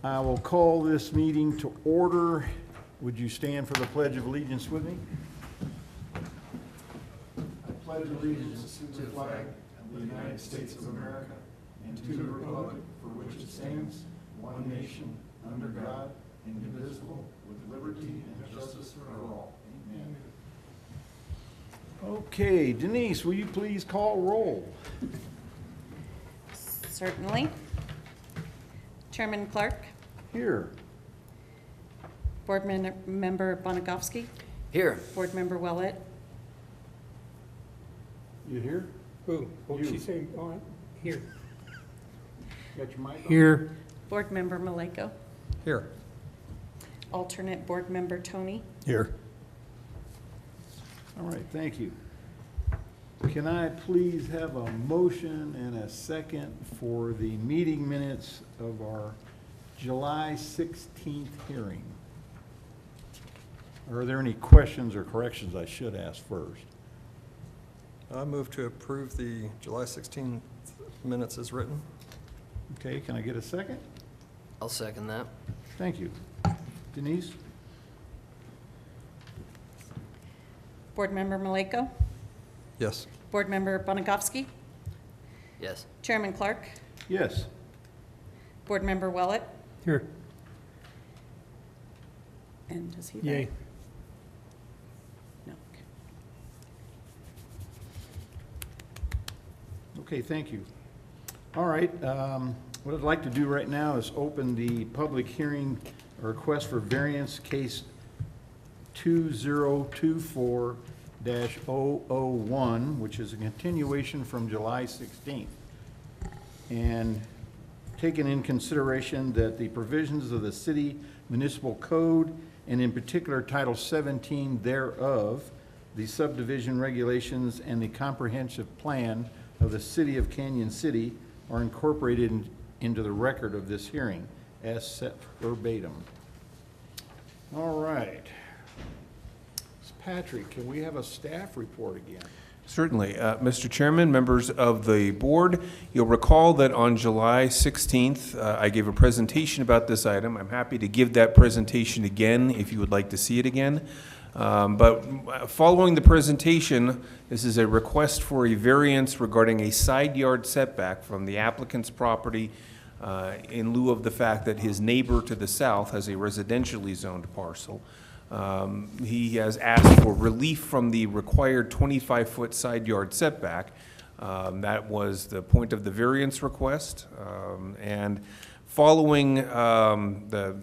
I will call this meeting to order. Would you stand for the Pledge of Allegiance with me? I pledge allegiance to the flag of the United States of America and to the republic for which it stands, one nation, under God, indivisible, with liberty and justice for all. Amen. Okay, Denise, will you please call roll? Certainly. Chairman Clark, Here. Board Member Bonagowski, Here. Board Member Willett, You here? Who? What did You. she say? On here. Got your mic on? Here. Board Member Maleko, Here. alternate Board Member Tony. Here. All right, thank you. Can I please have a motion and a second for the meeting minutes of our July 16th hearing? Are there any questions or corrections I should ask first? I move to approve the July 16th minutes as written. Okay, can I get a second? I'll second that. Thank you. Denise? Board Member Maleko, Yes. Board Member Bonagowski, Yes. Chairman Clark, Yes. Board Member Willett, Here. and does he? Yay. No. Okay, thank you. All right, what I'd like to do right now is open the public hearing, or request for variance case 2024-001, which is a continuation from July 16th. And taken in consideration that the provisions of the city municipal code, and in particular Title 17 thereof, the subdivision regulations and the comprehensive plan of the city of Canyon City are incorporated into the record of this hearing as set verbatim. All right. Patrick, can we have a staff report again? Certainly. Mr. Chairman, members of the board, you'll recall that on July 16th, I gave a presentation about this item. I'm happy to give that presentation again if you would like to see it again. But following the presentation, this is a request for a variance regarding a side yard setback from the applicant's property in lieu of the fact that his neighbor to the south has a residentially zoned parcel. He has asked for relief from the required 25-foot side yard setback. That was the point of the variance request. And following the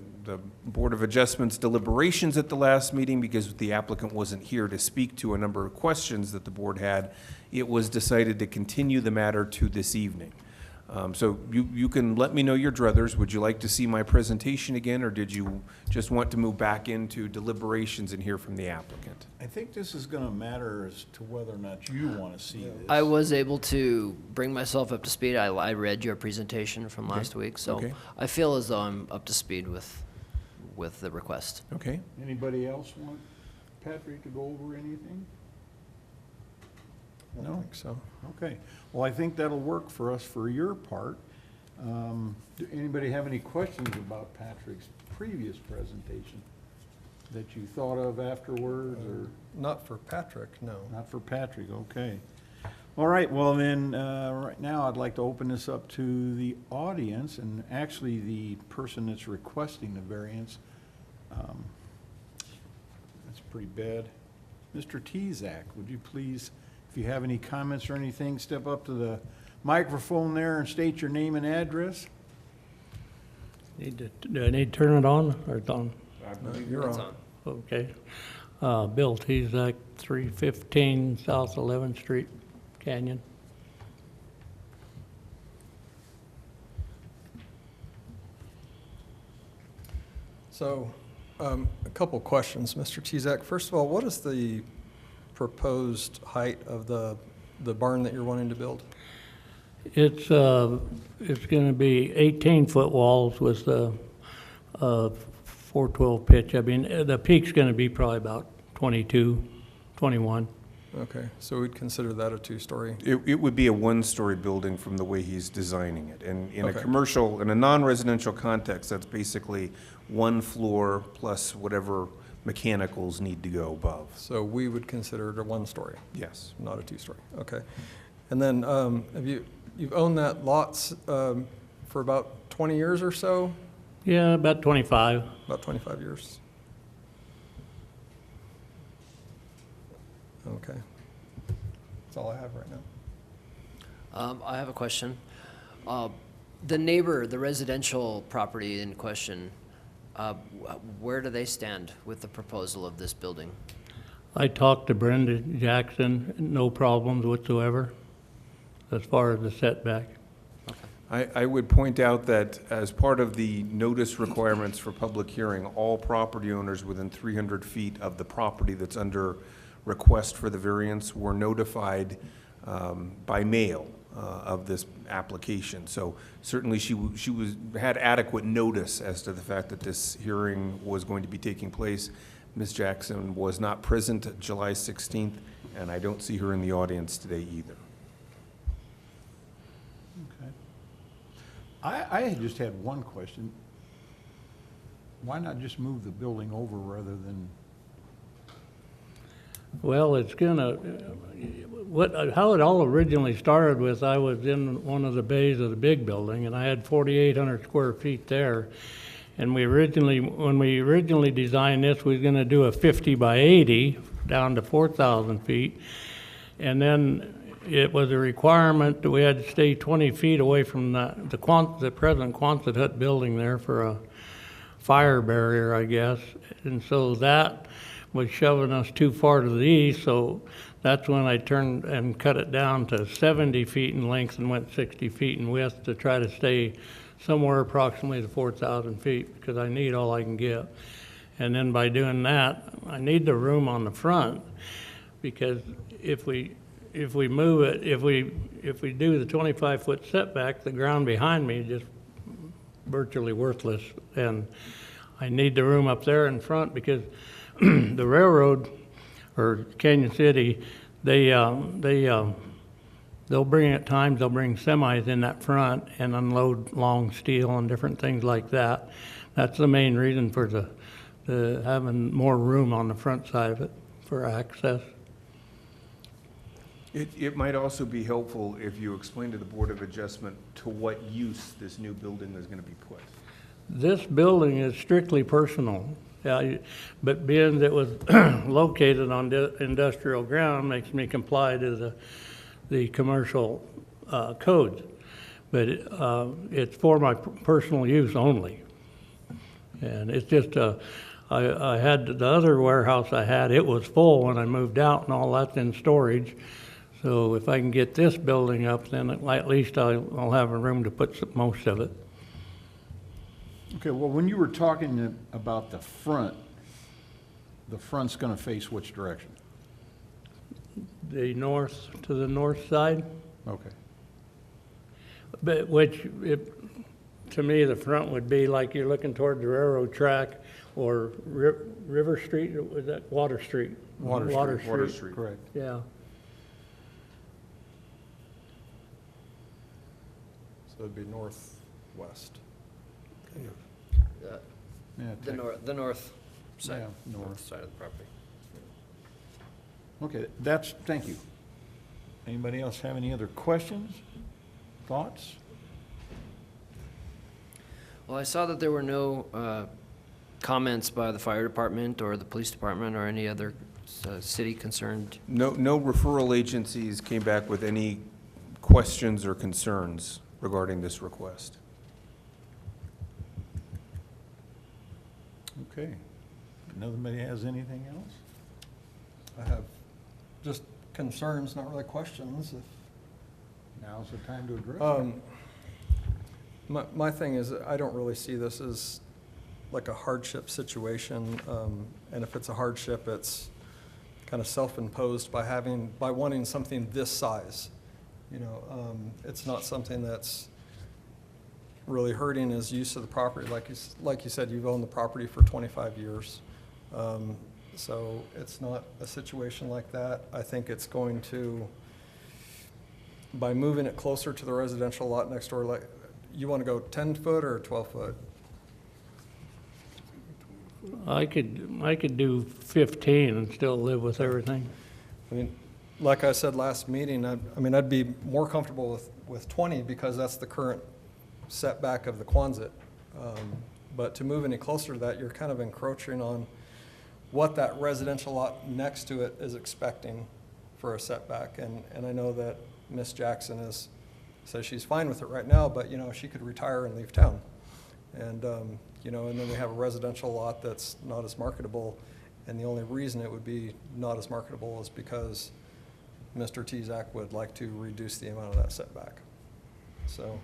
Board of Adjustments deliberations at the last meeting, because the applicant wasn't here to speak to a number of questions that the board had, it was decided to continue the matter to this evening. So you can let me know your druthers. Would you like to see my presentation again, or did you just want to move back into deliberations and hear from the applicant? I think this is going to matter as to whether or not you want to see this. I was able to bring myself up to speed. I read your presentation from last week, so Okay. I feel as though I'm up to speed with the request. Okay. Anybody else want Patrick to go over anything? I No? think so. Okay. Well, I think that'll work for us for your part. Do anybody have any questions about Patrick's previous presentation that you thought of afterwards, or Not for Patrick, no. not for Patrick? Okay. All right, well then, right now I'd like to open this up to the audience, and actually the person that's requesting the variance. That's pretty bad. Mr. Tezak, would you please, if you have any comments or anything, step up to the microphone there and state your name and address? Do I need to turn it on or it's on? You're It's on. Okay. Bill Tezak, 315 South 11th Street, Canyon. So, a couple questions, Mr. Tezak. First of all, what is the proposed height of the barn that you're wanting to build? It's going to be 18-foot walls with the 412 pitch. I mean, the peak's going to be probably about 22, 21. Okay, so we'd consider that a two-story. It would be a one-story building from the way he's designing it. And in a Okay. commercial, in a non-residential context, that's basically one floor plus whatever mechanicals need to go above. So we would consider it a one-story, Yes. not a two-story. Okay. And then you've owned that lot for about 20 years or so? Yeah, about 25. About 25 years. Okay. That's all I have right now. I have a question. The neighbor, the residential property in question, where do they stand with the proposal of this building? I talked to Brenda Jackson, no problems whatsoever as far as the setback. I would point out that as part of the notice requirements for public hearing, all property owners within 300 feet of the property that's under request for the variance were notified by mail of this application. So certainly she had adequate notice as to the fact that this hearing was going to be taking place. Ms. Jackson was not present at July 16th, and I don't see her in the audience today either. Okay. I just had one question. Why not just move the building over rather than, Well, it's gonna, how it all originally started with, I was in one of the bays of the big building, and I had 4,800 square feet there. And when we originally designed this, we was gonna do a 50 by 80 down to 4,000 feet. And then it was a requirement that we had to stay 20 feet away from the present Quonset hut building there for a fire barrier, I guess. And so that was shoving us too far to the east, so that's when I turned and cut it down to 70 feet in length and went 60 feet in width to try to stay somewhere approximately to 4,000 feet, because I need all I can get. And then by doing that, I need the room on the front, because if we move it, if we do the 25-foot setback, the ground behind me is just virtually worthless. And I need the room up there in front, because the railroad, or Canyon City, they'll bring at times, they'll bring semis in that front and unload long steel and different things like that. That's the main reason for the having more room on the front side of it for access. It might also be helpful if you explain to the Board of Adjustment to what use this new building is going to be put. This building is strictly personal, but being that it was located on industrial ground makes me comply to the commercial codes. But it's for my personal use only. And it's just, I had the other warehouse I had, it was full when I moved out, and all that's in storage. So if I can get this building up, then at least I'll have a room to put most of it. okay, well, when you were talking about the front's gonna face which direction? The north, to the north side, Okay. but to me, the front would be like you're looking toward the railroad track or River Street, or was that Water Street? Water Street. Correct. Yeah. So it'd be northwest. Yeah, The north side, Yeah, north. north side of the property. Okay, thank you. Anybody else have any other questions, thoughts? Well, I saw that there were no comments by the fire department or the police department or any other city concerned. No referral agencies came back with any questions or concerns regarding this request. Okay. Nobody has anything else? I have just concerns, not really questions. Now's the time to address it. My thing is, I don't really see this as like a hardship situation. And if it's a hardship, it's kind of self-imposed by wanting something this size. You know, it's not something that's really hurting his use of the property. Like you said, you've owned the property for 25 years. So it's not a situation like that. I think it's going to, by moving it closer to the residential lot next door, like, you want to go 10 foot or 12 foot? I could do 15 and still live with everything. I mean, like I said last meeting, I mean, I'd be more comfortable with 20 because that's the current setback of the Quonset. But to move any closer to that, you're kind of encroaching on what that residential lot next to it is expecting for a setback. And I know that Miss Jackson says she's fine with it right now, but, you know, she could retire and leave town. And, you know, and then we have a residential lot that's not as marketable. And the only reason it would be not as marketable is because Mr. Tezak would like to reduce the amount of that setback. So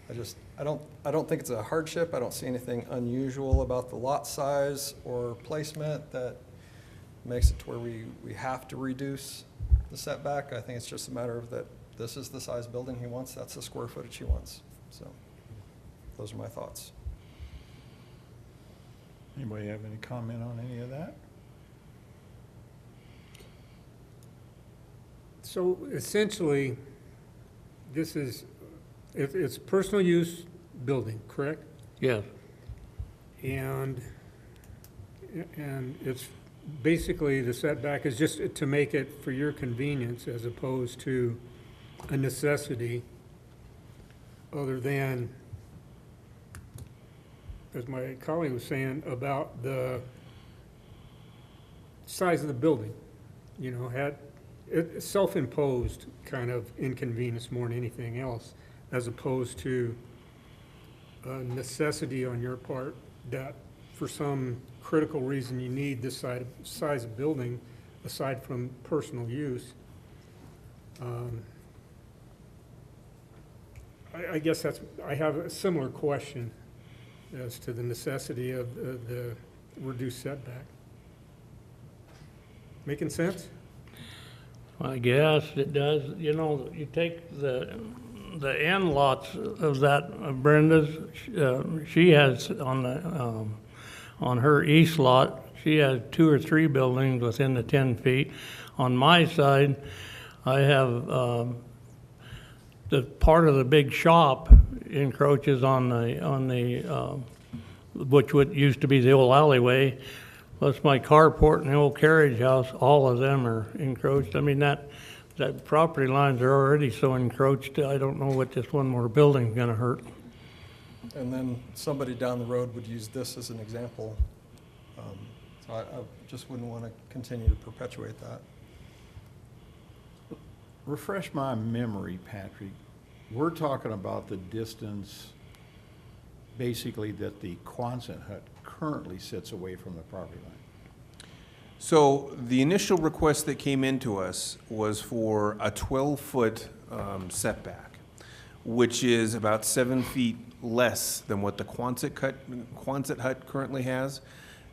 I don't think it's a hardship. I don't see anything unusual about the lot size or placement that makes it to where we have to reduce the setback. I think it's just a matter of that this is the size building he wants, that's the square footage he wants. So those are my thoughts. Anybody have any comment on any of that? So essentially, this is, it's personal use building, correct? Yes. And it's basically, the setback is just to make it for your convenience as opposed to a necessity other than, as my colleague was saying, about the size of the building. You know, it's self-imposed kind of inconvenience more than anything else, as opposed to a necessity on your part that for some critical reason you need this size of building aside from personal use. I guess I have a similar question as to the necessity of the reduced setback. Making sense? I guess it does. You know, you take the end lots of that, Brenda's, she has on her east lot, she has 2 or 3 buildings within the 10 feet. On my side, I have, the part of the big shop encroaches on the which used to be the old alleyway, plus my carport and the old carriage house, all of them are encroached. I mean, that property lines are already so encroached, I don't know what this one more building's gonna hurt. And then somebody down the road would use this as an example. So I just wouldn't want to continue to perpetuate that. Refresh my memory, Patrick. We're talking about the distance, basically, that the Quonset hut currently sits away from the property line. So the initial request that came into us was for a 12-foot setback, which is about 7 feet less than what the Quonset hut currently has.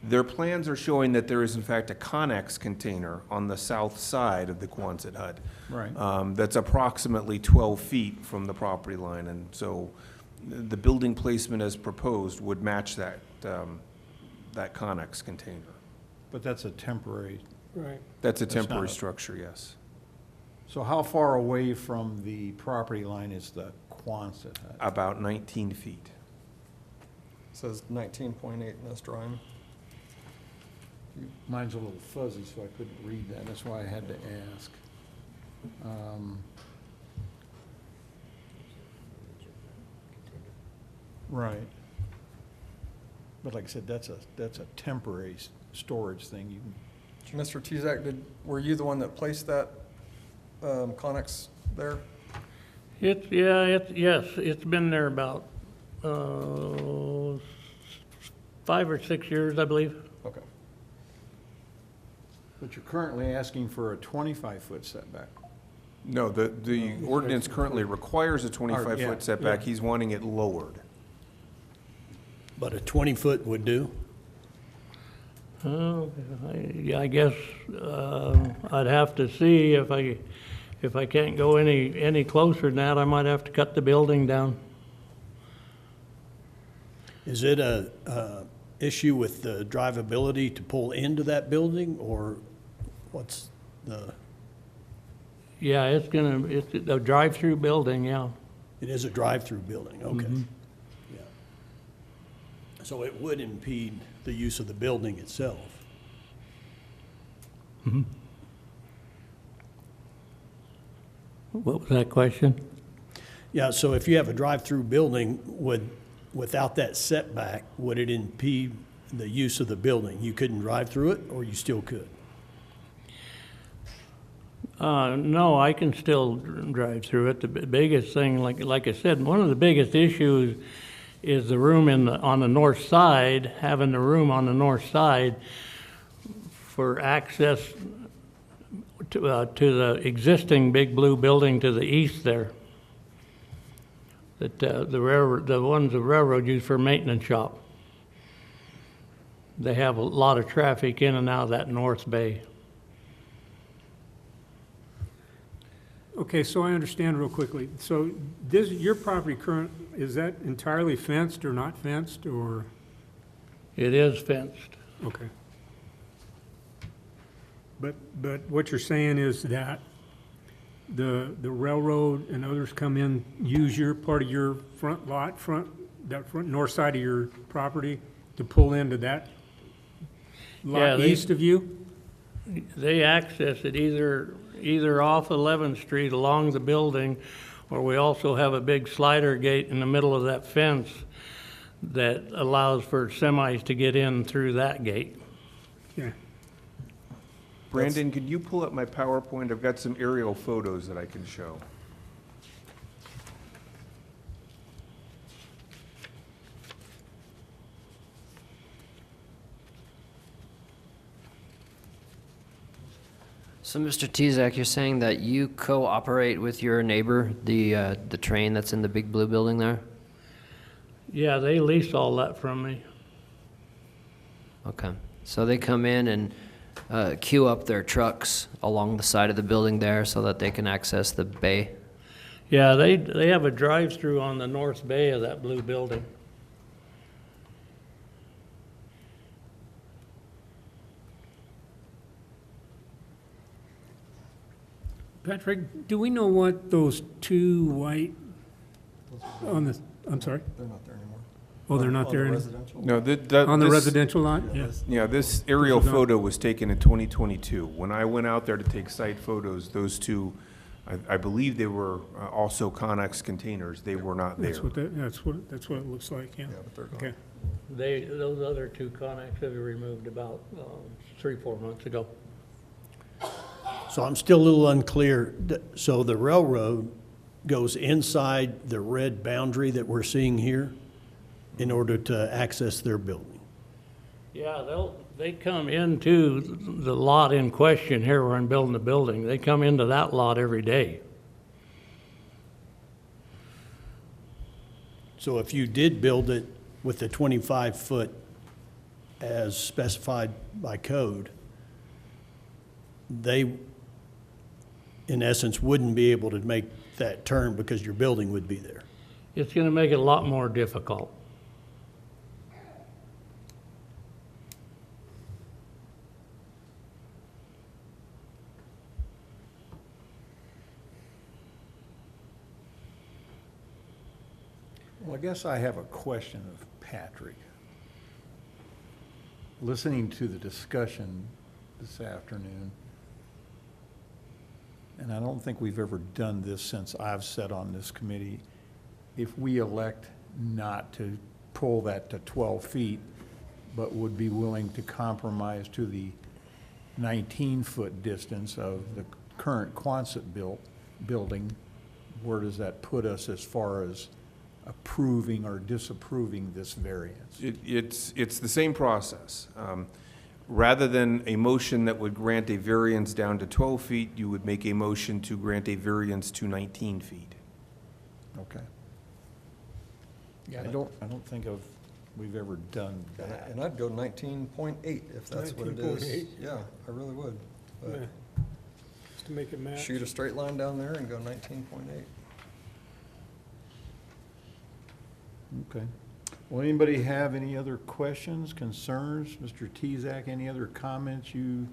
Their plans are showing that there is in fact a Connex container on the south side of the Quonset hut. Right. That's approximately 12 feet from the property line, and so the building placement as proposed would match that, that Connex container. But that's a temporary, Right. That's a That's not temporary a- structure, yes. so how far away from the property line is the Quonset hut? About 19 feet. It says 19.8 in this drawing. Mine's a little fuzzy, so I couldn't read that, that's why I had to ask. Right. But like I said, that's a temporary storage thing. You can, Mr. Tezak, were you the one that placed that Connex there? Yes, it's been there about 5 or 6 years, I believe. Okay. but you're currently asking for a 25-foot setback. No, the ordinance currently requires a yeah, 25-foot setback. yeah. He's wanting it lowered. But a 20-foot would do? I guess I'd have to see if I can't go any closer than that, I might have to cut the building down. Is it issue with the drivability to pull into that building, or what's the, Yeah, it's a drive-through building, yeah. it is a drive-through building, okay. Mhm. Yeah. So it would impede the use of the building itself. What was that question? Yeah, so if you have a drive-through building, without that setback, would it impede the use of the building? You couldn't drive through it, or you still could? No, I can still drive through it. The biggest thing, like I said, one of the biggest issues is the room on the north side, having the room on the north side for access to the existing Big Blue building to the east there. That the ones the railroad use for maintenance shop. They have a lot of traffic in and out of that north bay. Okay, so I understand real quickly. So this, your property is that entirely fenced or not fenced, or? It is fenced. Okay. But what you're saying is that the railroad and others come in, use your part of your front lot, that front north side of your property to pull into that Yeah, lot they- east of you? They access it either off 11th Street along the building, or we also have a big slider gate in the middle of that fence that allows for semis to get in through that gate. Yeah. Brandon, can you pull up my PowerPoint? I've got some aerial photos that I can show. So, Mr. Tezak, you're saying that you cooperate with your neighbor, the train that's in the Big Blue building there? Yeah, they lease all that from me. Okay. So they come in and queue up their trucks along the side of the building there so that they can access the bay? Yeah, they have a drive-through on the north bay of that blue building. Patrick, do we know what those two white on the, I'm sorry? They're not there anymore. Oh, they're not On there the anymore? residential? No, On the this- residential lot? Yes. Yeah, this aerial This is not- photo was taken in 2022. When I went out there to take site photos, those two, I believe they were also Connex containers. They were not there. That's what it looks like, yeah. Yeah, but they're gone. Okay. Those other two Connex have been removed about 3-4 months ago. So I'm still a little unclear. So the railroad goes inside the red boundary that we're seeing here in order to access their building? Yeah, they come into the lot in question here where I'm building the building. They come into that lot every day. So if you did build it with the 25-foot as specified by code, they, in essence, wouldn't be able to make that turn because your building would be there. It's gonna make it a lot more difficult. Well, I guess I have a question of Patrick. Listening to the discussion this afternoon, and I don't think we've ever done this since I've sat on this committee, if we elect not to pull that to 12 feet, but would be willing to compromise to the 19-foot distance of the current Quonset building, where does that put us as far as approving or disapproving this variance? It's the same process. Rather than a motion that would grant a variance down to 12 feet, you would make a motion to grant a variance to 19 feet. Okay. Yeah, I don't think we've ever done that. And I'd go 19.8 if that's what it 19.8? is. Yeah, I really would. Yeah. But Just to make it match. shoot a straight line down there and go 19.8. Okay. Well, anybody have any other questions, concerns? Mr. Tezak, any other comments you?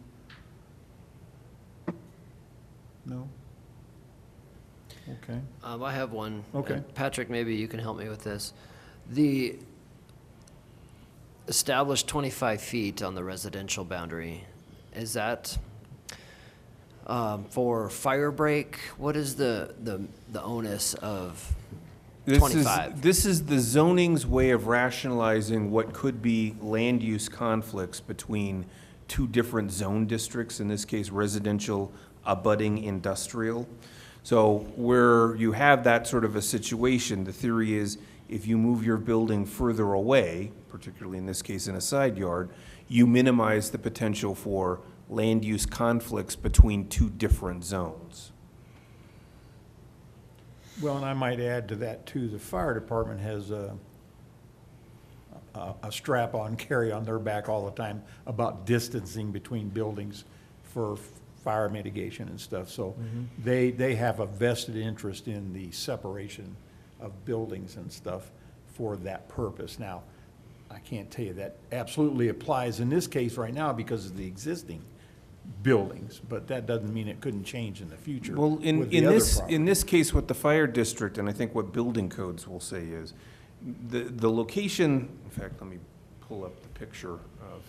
No? Okay. I have one. Okay. Patrick, maybe you can help me with this. The established 25 feet on the residential boundary, is that for fire break? What is the onus of 25? This is the zoning's way of rationalizing what could be land use conflicts between two different zone districts, in this case residential abutting industrial. So where you have that sort of a situation, the theory is if you move your building further away, particularly in this case in a side yard, you minimize the potential for land use conflicts between two different zones. Well, and I might add to that too, the fire department has a strap-on carry on their back all the time about distancing between buildings for fire mitigation and stuff. So they have a vested interest in the separation of buildings and stuff for that purpose. Now, I can't tell you that absolutely applies in this case right now because of the existing buildings, but that doesn't mean it couldn't change in the future. Well, with the other property. in this case with the fire district, and I think what building codes will say is, the location, in fact, let me pull up the picture of.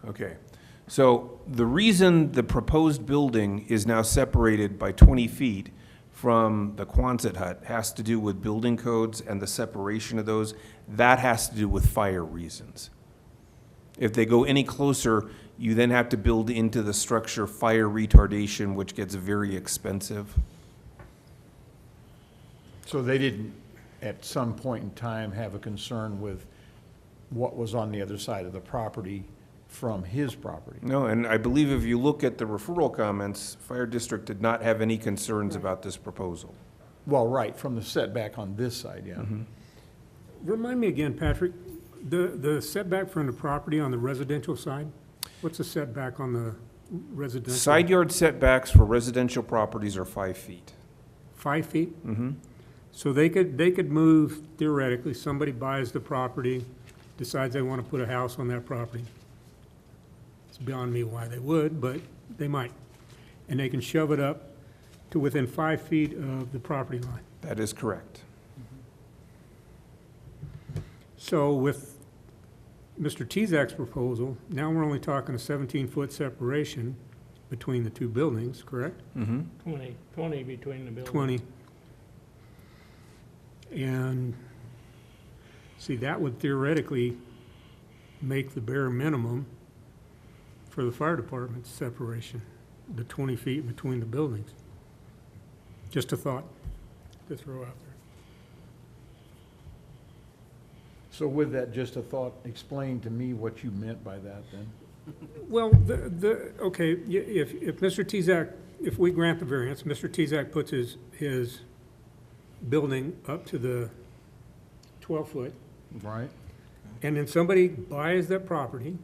Okay, so the reason the proposed building is now separated by 20 feet from the Quonset hut has to do with building codes and the separation of those. That has to do with fire reasons. If they go any closer, you then have to build into the structure fire retardation, which gets very expensive. So they didn't, at some point in time, have a concern with what was on the other side of the property from his property? No, and I believe if you look at the referral comments, fire district did not have any concerns about this proposal. Well, right, from the setback on this side, yeah. Remind me again, Patrick, the setback from the property on the residential side? What's the setback on the residential? Side yard setbacks for residential properties are 5 feet. 5 feet? So they could move, theoretically, somebody buys the property, decides they want to put a house on that property. It's beyond me why they would, but they might. And they can shove it up to within 5 feet of the property line. That is correct. So with Mr. Tezak's proposal, now we're only talking a 17-foot separation between the two buildings, correct? 20 between the buildings. 20. And, see, that would theoretically make the bare minimum for the fire department's separation, the 20 feet between the buildings. Just a thought to throw out there. So with that, just a thought, explain to me what you meant by that then. Well, okay, if Mr. Tezak, if we grant the variance, Mr. Tezak puts his building up to the 12-foot, Right. and then somebody buys that property,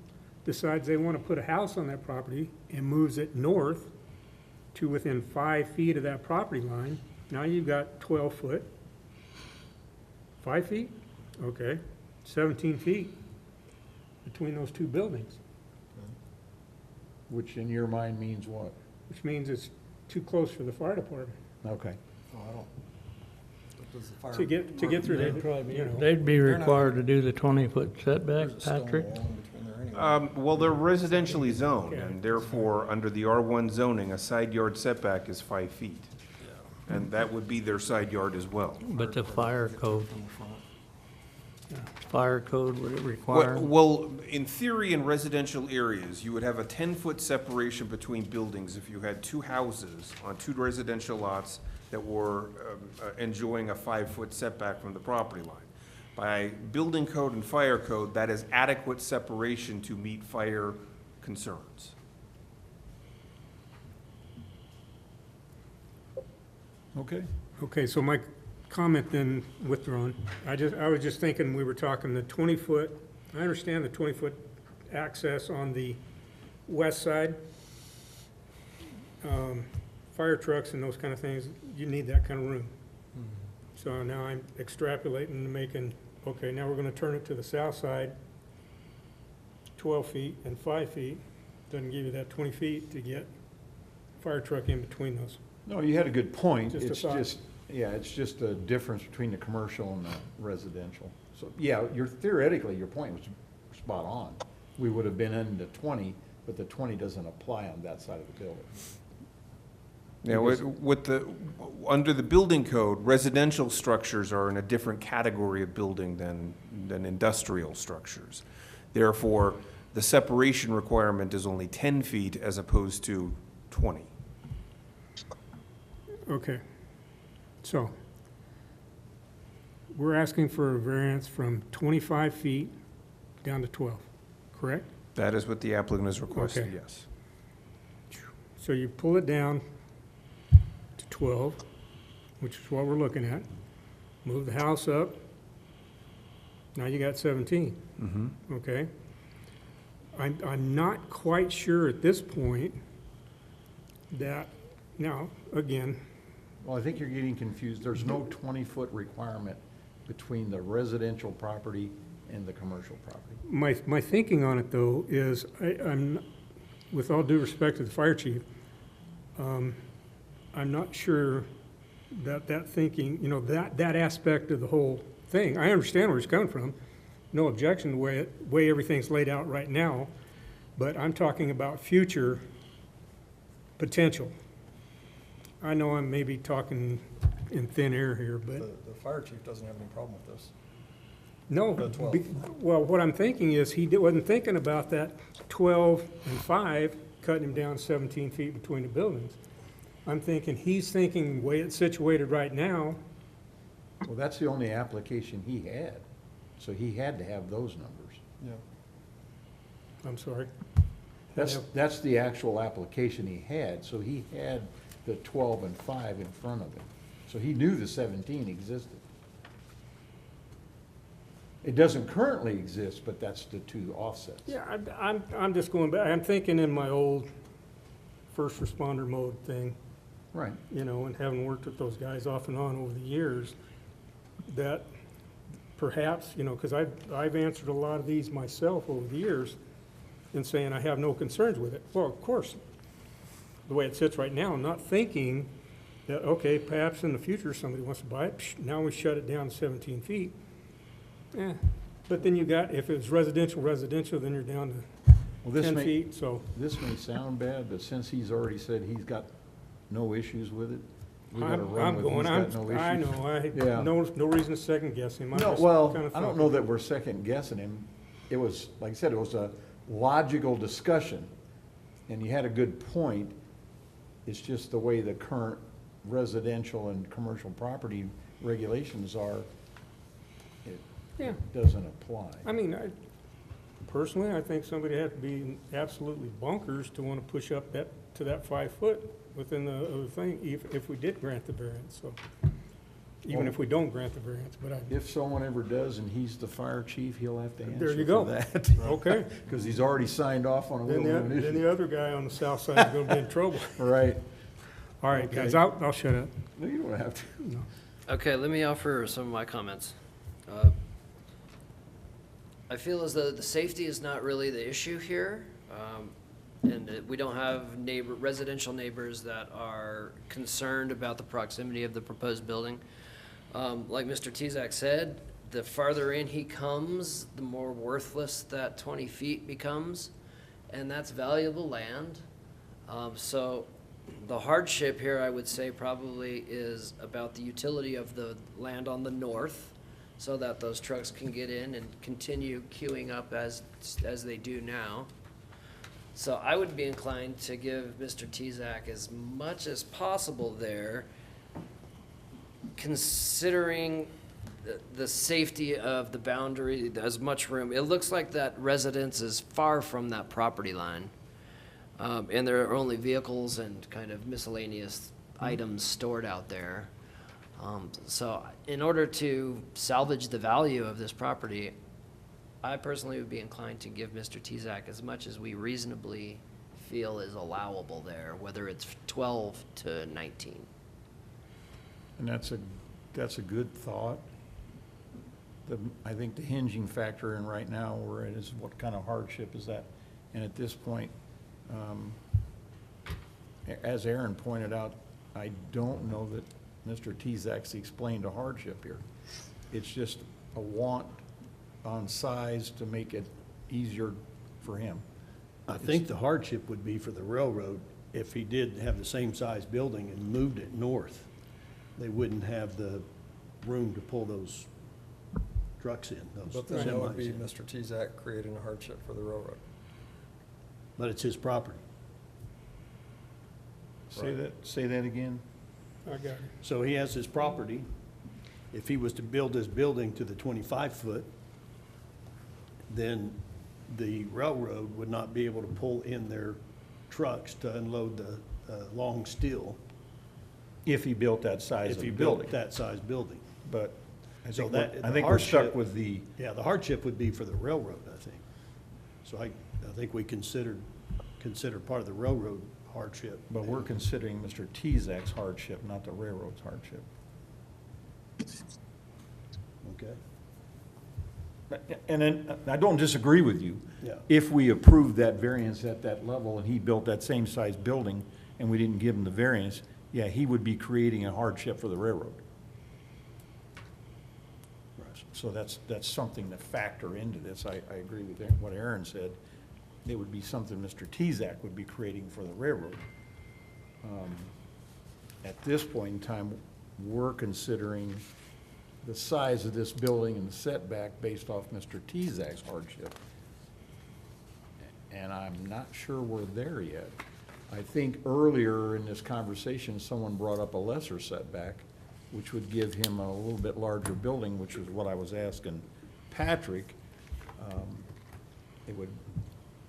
decides they want to put a house on that property, and moves it north to within 5 feet of that property line, now you've got 12 foot. 5 feet? Okay, 17 feet between those two buildings, Which in your mind means what? which means it's too close for the fire department Okay. to get through They'd that, probably, you know. they'd be required to do the 20-foot setback, Patrick? Well, they're residentially zoned, and therefore, under the R1 zoning, a side yard setback is 5 feet. And that would be their side yard as well. But the fire code, would it require? Well, in theory, in residential areas, you would have a 10-foot separation between buildings if you had two houses on two residential lots that were enjoying a 5-foot setback from the property line. By building code and fire code, that is adequate separation to meet fire concerns. Okay. Okay, so my comment then withdrawn. I was just thinking, we were talking the 20-foot, I understand the 20-foot access on the west side. fire trucks and those kind of things, you need that kind of room. So now I'm extrapolating and making, okay, now we're gonna turn it to the south side, 12 feet and 5 feet. Doesn't give you that 20 feet to get fire truck in between those. No, you had a good point. Just a It's thought. just, yeah, it's just a difference between the commercial and the residential. So, yeah, theoretically, your point was spot on. We would have been in the 20, but the 20 doesn't apply on that side of the building. Yeah, under the building code, residential structures are in a different category of building than industrial structures. Therefore, the separation requirement is only 10 feet as opposed to 20. Okay. So we're asking for a variance from 25 feet down to 12, correct? That is what the applicant has requested, Okay. yes. So you pull it down to 12, which is what we're looking at. Move the house up. Now you got 17. Okay? I'm not quite sure at this point that, now, again, Well, I think you're getting confused. There's no 20-foot requirement between the residential property and the commercial property. my thinking on it, though, is I'm, with all due respect to the fire chief, I'm not sure that thinking, you know, that aspect of the whole thing, I understand where he's coming from. No objection to the way everything's laid out right now, but I'm talking about future potential. I know I'm maybe talking in thin air here, but The fire chief doesn't have any problem with this. no. The 12. Well, what I'm thinking is he wasn't thinking about that 12 and 5, cutting him down 17 feet between the buildings. I'm thinking, he's thinking the way it's situated right now, Well, that's the only application he had, so he had to have those numbers. Yeah. I'm sorry. That's the actual application he had, so he had the 12 and 5 in front of him. So he knew the 17 existed. It doesn't currently exist, but that's the two offsets. Yeah, I'm just going back, I'm thinking in my old first responder mode thing, Right. you know, and having worked with those guys off and on over the years, that perhaps, you know, because I've answered a lot of these myself over the years in saying I have no concerns with it. Well, of course, the way it sits right now, I'm not thinking that, okay, perhaps in the future somebody wants to buy it, now we shut it down to 17 feet. But then you got, if it's residential, then you're down Well, to 10 feet, so. This may sound bad, but since he's already said he's got no issues with it, we gotta run I'm with going, he's got no issues. I know, Yeah. no reason to second guess him. I'm No, just well, kinda I don't thought- know that we're second guessing him. It was, like I said, it was a logical discussion, and you had a good point. It's just the way the current residential and commercial property regulations are, it Yeah, doesn't apply. I mean, personally, I think somebody had to be absolutely bonkers to want to push up to that 5 foot within the thing, if we did grant the variance, so. Even if we don't grant the variance, but If someone ever does and he's the fire chief, he'll have to There answer you for go. that. okay. Because he's already signed off on a Then little the, issue. then the other guy on the south side is going to be in trouble. Right. All right, guys, Okay. I'll shut up. No, you don't have to. Okay, let me offer some of my comments. I feel as though the safety is not really the issue here, and that we don't have residential neighbors that are concerned about the proximity of the proposed building. Like Mr. Tezak said, the farther in he comes, the more worthless that 20 feet becomes, and that's valuable land. So the hardship here, I would say, probably is about the utility of the land on the north, so that those trucks can get in and continue queuing up as they do now. So I would be inclined to give Mr. Tezak as much as possible there, considering the safety of the boundary, as much room. It looks like that residence is far from that property line. And there are only vehicles and kind of miscellaneous items stored out there. So in order to salvage the value of this property, I personally would be inclined to give Mr. Tezak as much as we reasonably feel is allowable there, whether it's 12 to 19. And that's a good thought. I think the hinging factor in right now where it is, what kind of hardship is that? And at this point, as Aaron pointed out, I don't know that Mr. Tezak's explained a hardship here. It's just a want on size to make it easier for him. I think the hardship would be for the railroad if he did have the same size building and moved it north. They wouldn't have the room to pull those trucks in, those But then that would semis be in. Mr. Tezak creating a hardship for the railroad. But it's his property. Say that again? I got it. So he has his property. If he was to build his building to the 25-foot, then the railroad would not be able to pull in their trucks to unload the long steel If he built that size if of he building. built that size building. But I So think, that- I the think we're stuck hardship- with the, Yeah, the hardship would be for the railroad, I think. So I think we consider part of the railroad hardship. but we're considering Mr. Tezak's hardship, not the railroad's hardship. Okay? And then, I don't disagree with you. Yeah. If we approved that variance at that level and he built that same size building and we didn't give him the variance, yeah, he would be creating a hardship for the railroad. So that's something to factor into this. I agree with what Aaron said. It would be something Mr. Tezak would be creating for the railroad. At this point in time, we're considering the size of this building and the setback based off Mr. Tezak's hardship. And I'm not sure we're there yet. I think earlier in this conversation, someone brought up a lesser setback, which would give him a little bit larger building, which is what I was asking Patrick. It would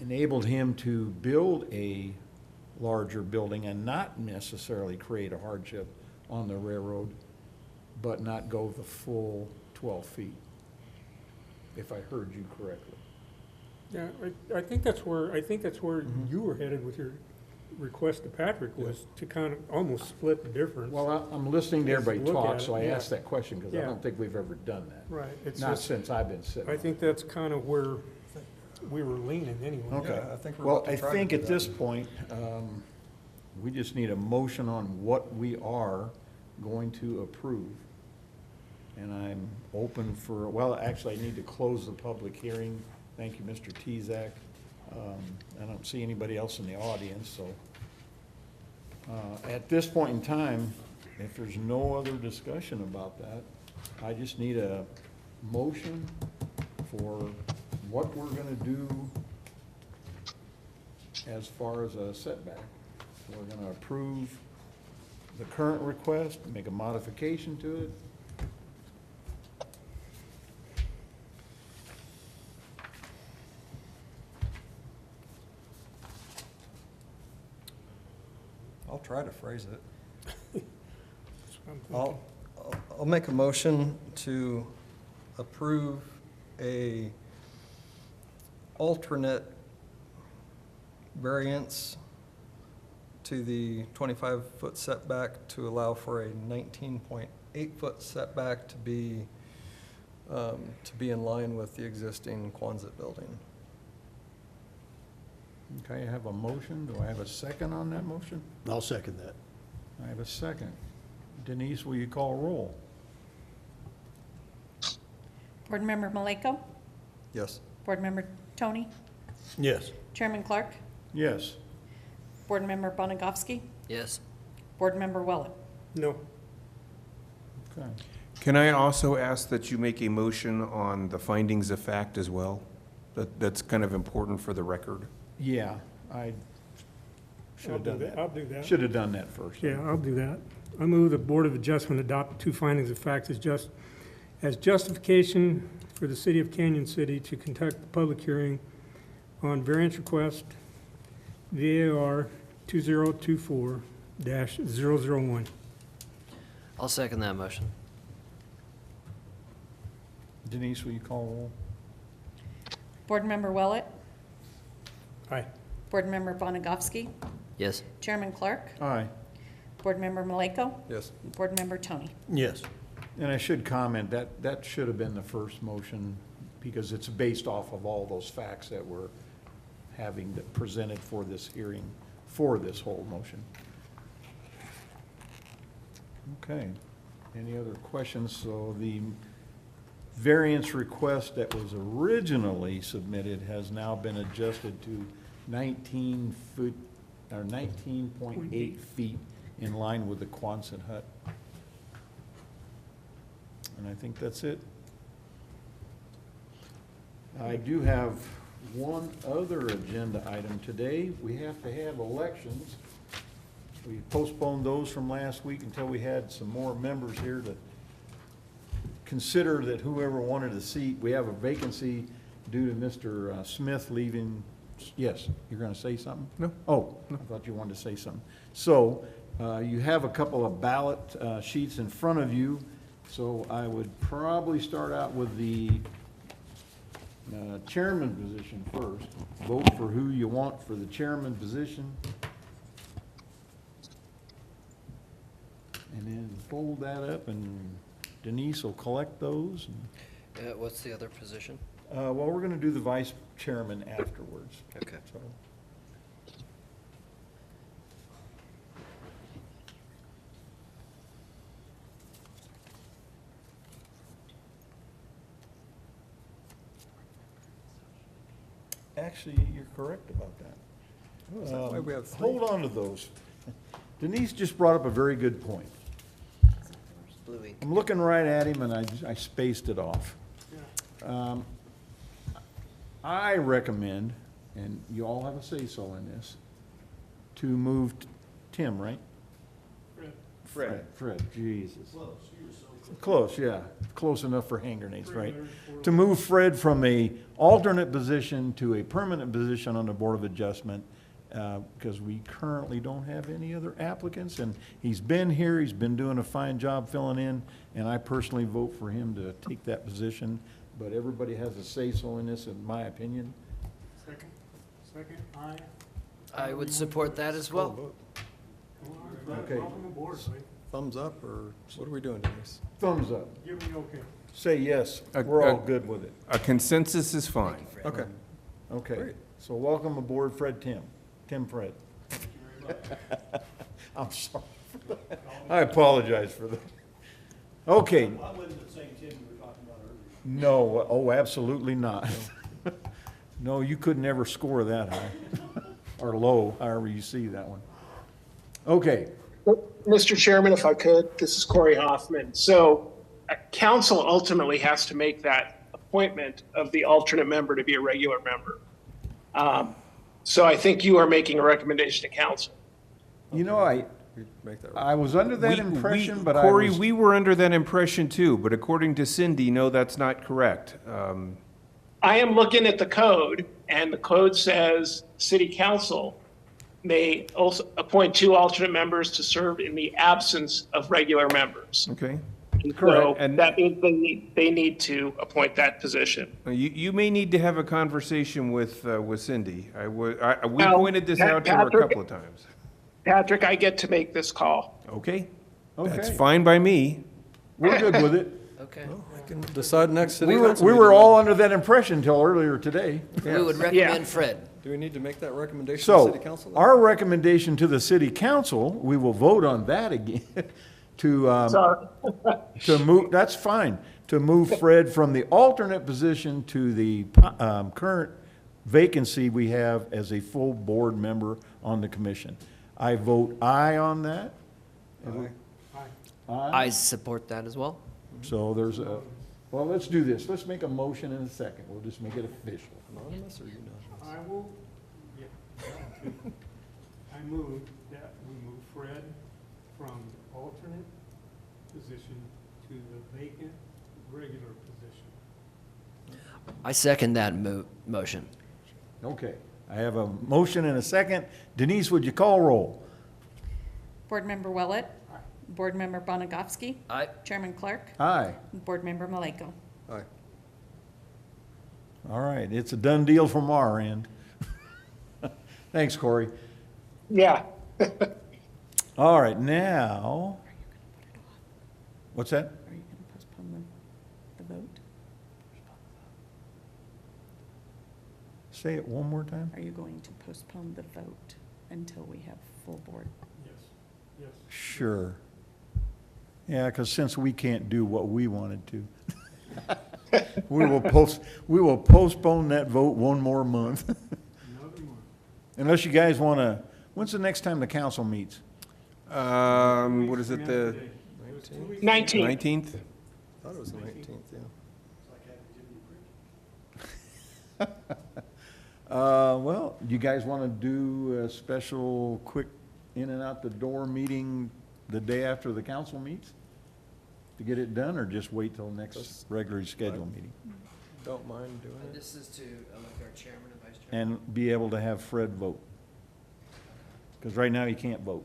enable him to build a larger building and not necessarily create a hardship on the railroad, but not go the full 12 feet, if I heard you correctly. Yeah, I think that's where you were headed with your request to Patrick, was to kind of almost split the difference. Well, I'm listening to everybody Look talk, at it, so I yeah. asked that question because I Yeah. don't think we've ever done that. Right, it's Not just, since I've been sitting. I think that's kind of where we were leaning anyway. Okay. Yeah, I think we're Well, about to I try to think do at that. this point, we just need a motion on what we are going to approve. And I'm open for, well, actually, I need to close the public hearing. Thank you, Mr. Tezak. I don't see anybody else in the audience, so. At this point in time, if there's no other discussion about that, I just need a motion for what we're gonna do as far as a setback. We're gonna approve the current request, make a modification to it. I'll try to phrase it. That's what I'm thinking. I'll make a motion to approve a alternate variance to the 25-foot setback to allow for a 19.8-foot setback to be in line with the existing Quonset building. Okay, I have a motion. Do I have a second on that motion? I'll second that. I have a second. Denise, will you call roll? Board Member Maleko? Yes. Board Member Tony? Yes. Chairman Clark? Yes. Board Member Bonagowski? Yes. Board Member Willett? No, Okay. Can I also ask that you make a motion on the findings of fact as well? That's kind of important for the record. Yeah, I should I'll have do done that, that. I'll do that. Should have done that first. Yeah, I'll do that. I move the Board of Adjustment adopt two findings of fact as justification for the City of Canyon City to conduct the public hearing on variance request VAR 2024-001. I'll second that motion. Denise, will you call roll? Board Member Willett? Aye. Board Member Bonagowski. Yes. Chairman Clark. Aye. Board Member Maleko. Yes. Board Member Tony. Yes. And I should comment that that should have been the first motion because it's based off of all those facts that we're having that presented for this hearing, for this whole motion. Okay. Any other questions? So the variance request that was originally submitted has now been adjusted to 19 foot, or 19.8 feet in line with the Quonset hut. And I think that's it. I do have one other agenda item today. We have to have elections. We postponed those from last week until we had some more members here to consider that whoever wanted a seat, we have a vacancy due to Mr. Smith leaving. Yes, you're gonna say something? No. Oh, I thought you wanted to say something. So, you have a couple of ballot sheets in front of you. So I would probably start out with the chairman position first. Vote for who you want for the chairman position. And then fold that up and Denise will collect those. What's the other position? Well, we're gonna do the vice chairman afterwards. Okay. So, actually, you're correct about that. Oh, is that why we have three? Hold on to those. Denise just brought up a very good point. Blue ink. I'm looking right at him and I spaced it off. I recommend, and you all have a say-so in this, to move Tim, right? Fred, Jesus. Close, yeah. Close enough for hand grenades, right? To move Fred from a alternate position to a permanent position on the Board of Adjustment, because we currently don't have any other applicants, and he's been here, he's been doing a fine job filling in, and I personally vote for him to take that position, but everybody has a say-so in this, in my opinion. Second, aye. I would support that as well. Okay. Welcome aboard, Mike. Thumbs up, or what are we doing, Denise? Thumbs up. Give me okay. Say yes. We're all good with it. A consensus is fine. Okay. Okay. Great. So welcome aboard Fred Tim Fred. I'm sorry for that. I apologize for that. Okay. I wasn't the same Tim you were talking about earlier. No, oh, absolutely not. No, you could never score that high, or low, however you see that one. Okay, Mr. Chairman, if I could, this is Corey Hoffman. So council ultimately has to make that appointment of the alternate member to be a regular member. So I think you are making a recommendation to council. you know, We make that. I was under that We- impression, but I Corey, was, we were under that impression too, but according to Cindy, no, that's not correct. I am looking at the code, and the code says city council may also appoint 2 alternate members to serve in the absence of regular members. Okay. And Correct. so And- that means they need to appoint that position. You may need to have a conversation with Cindy. We Well, pointed this out to her a Patrick- couple of times. Patrick, I get to make this call. Okay? That's okay, fine by me. we're good with it. Okay. We can decide next city We were, council we meeting. were all under that impression until earlier today. We would recommend Fred. Do we need to make that recommendation to So, city council? then? our recommendation to the city council, we will vote on that again, to, Sorry. to move, that's fine, to move Fred from the alternate position to the current vacancy we have as a full board member on the commission. I vote aye on that. I support that as well. So there's a, well, let's do this. Let's make a motion in a second. We'll just make it official. Anonymous or unanimous? I will, yeah. I move that we move Fred from alternate position to the vacant regular position. I second that motion. Okay. I have a motion and a second. Denise, would you call roll? Board Member Willett. Board Member Bonagowski. Aye. Chairman Clark. Aye. Board Member Maleko. Aye. All right, it's a done deal from our end. Thanks, Corey. Yeah. All right, now, what's that? Are you going to postpone the vote? Say it one more time? Are you going to postpone the vote until we have full board? Sure. Yeah, because since we can't do what we wanted to, we will postpone that vote one more month. Unless you guys want to, when's the next time the council meets? What is it, the 19. 19th? I thought it was the 19th, yeah. Well, you guys want to do a special, quick in and out the door meeting the day after the council meets to get it done, or just wait till next regularly scheduled meeting? Don't mind doing it. This is to elect our chairman and vice chairman. And be able to have Fred vote? Because right now he can't vote.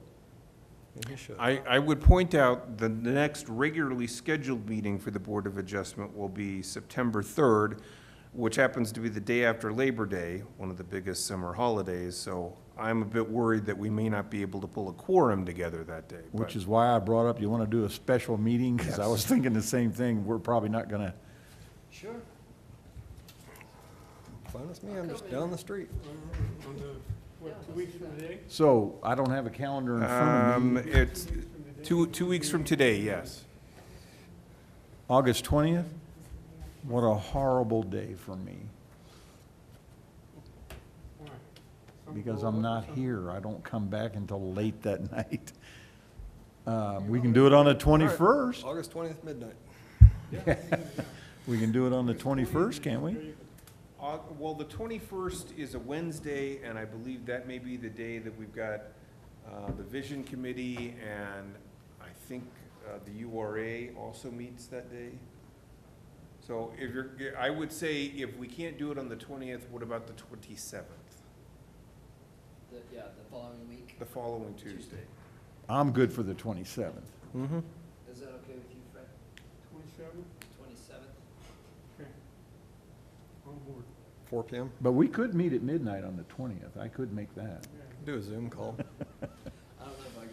Yeah, he should. I would point out the next regularly scheduled meeting for the Board of Adjustment will be September 3rd, which happens to be the day after Labor Day, one of the biggest summer holidays. So I'm a bit worried that we may not be able to pull a quorum together that day. Which is why I brought up, you want to do a special meeting? Because I was thinking the same thing. We're probably not going to. Sure. Fine with me, I'm just down the street. On the, what, 2 weeks from today? So I don't have a calendar in front of me. It's two weeks from today, yes. August 20th? What a horrible day for me, Why? because I'm not here. I don't come back until late that night. We can do it on the 21st. August 20th, midnight. We can do it on the 21st, can't we? Well, the 21st is a Wednesday, and I believe that may be the day that we've got the Vision Committee, and I think the URA also meets that day. So if you're, I would say if we can't do it on the 20th, what about the 27th, Yeah, the following week. the following Tuesday? I'm good for the 27th. Mm-hmm. Is that okay with you, Fred? 27? 27th? Okay. On board. 4 p.m. But we could meet at midnight on the 20th. I could make that. Do a Zoom call. I don't know if I can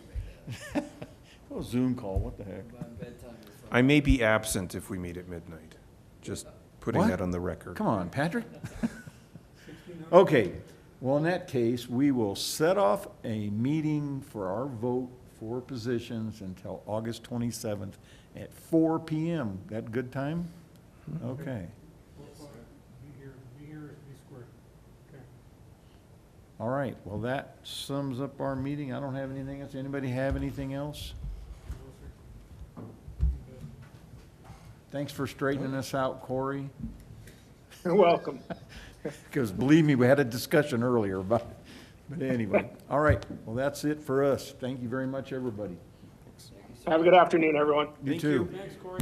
make that. Oh, Zoom call, what the heck? My bedtime is I may be absent if we meet at midnight, just putting What? that on the record. Come on, Patrick. Okay, well, in that case, we will set off a meeting for our vote for positions until August 27th at 4 p.m. That good time? Okay. Be here, be square. Okay. All right, well, that sums up our meeting. I don't have anything else. Anybody have anything else? No, sir. Thanks for straightening us out, Corey, You're welcome. because believe me, we had a discussion earlier about it. But anyway, all right, well, that's it for us. Thank you very much, everybody. Have a good afternoon, everyone. You Thank too. you. Thanks, Corey.